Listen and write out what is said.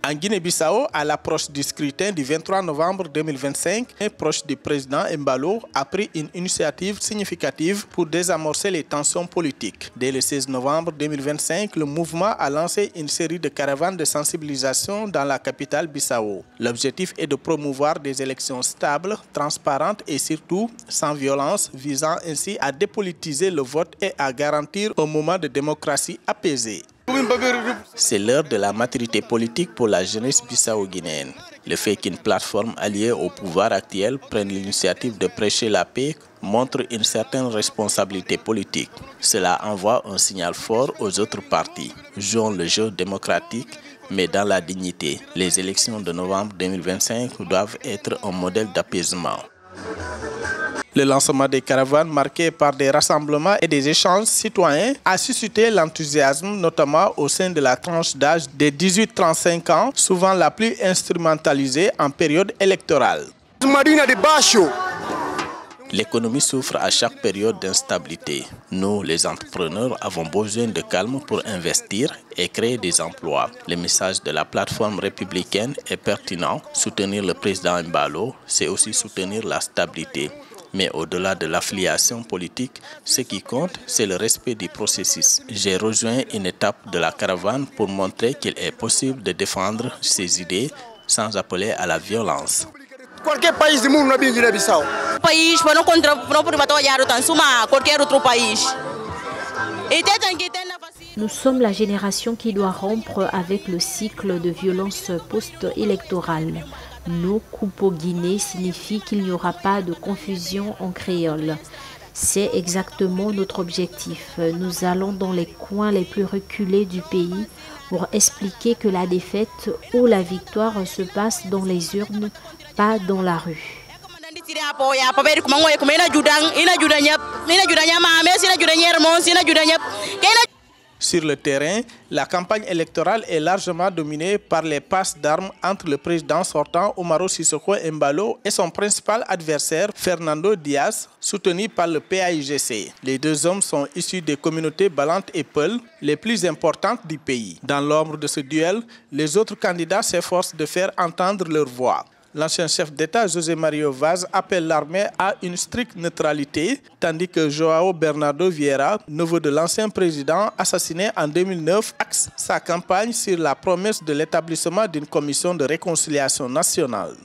En Guinée-Bissau, à l'approche du scrutin du 23 novembre 2025, un proche du président Embalo a pris une initiative significative pour désamorcer les tensions politiques. Dès le 16 novembre 2025, le mouvement a lancé une série de caravanes de sensibilisation dans la capitale Bissau. L'objectif est de promouvoir des élections stables, transparentes et surtout sans violence, visant ainsi à dépolitiser le vote et à garantir un moment de démocratie apaisée. C'est l'heure de la maturité politique pour la jeunesse bissau-guinéenne. Le fait qu'une plateforme alliée au pouvoir actuel prenne l'initiative de prêcher la paix montre une certaine responsabilité politique. Cela envoie un signal fort aux autres partis. Jouons le jeu démocratique, mais dans la dignité. Les élections de novembre 2025 doivent être un modèle d'apaisement. Le lancement des caravanes marqué par des rassemblements et des échanges citoyens a suscité l'enthousiasme, notamment au sein de la tranche d'âge des 18-35 ans, souvent la plus instrumentalisée en période électorale. L'économie souffre à chaque période d'instabilité. Nous, les entrepreneurs, avons besoin de calme pour investir et créer des emplois. Le message de la plateforme républicaine est pertinent. Soutenir le président Embalo, c'est aussi soutenir la stabilité. Mais au-delà de l'affiliation politique, ce qui compte, c'est le respect du processus. J'ai rejoint une étape de la caravane pour montrer qu'il est possible de défendre ses idées sans appeler à la violence. Qualquer país do mundo na Guiné-Bissau. País para não privar qualquer autre pays. Nous sommes la génération qui doit rompre avec le cycle de violence post-électorale. No Kupo Guinée signifie qu'il n'y aura pas de confusion en créole. C'est exactement notre objectif. Nous allons dans les coins les plus reculés du pays pour expliquer que la défaite ou la victoire se passe dans les urnes, pas dans la rue. Sur le terrain, la campagne électorale est largement dominée par les passes d'armes entre le président sortant Umaro Sissoco Embalo et son principal adversaire Fernando Dias, soutenu par le PAIGC. Les deux hommes sont issus des communautés Balante et Peul, les plus importantes du pays. Dans l'ombre de ce duel, les autres candidats s'efforcent de faire entendre leur voix. L'ancien chef d'État José Mario Vaz appelle l'armée à une stricte neutralité, tandis que João Bernardo Vieira, neveu de l'ancien président assassiné en 2009, axe sa campagne sur la promesse de l'établissement d'une commission de réconciliation nationale.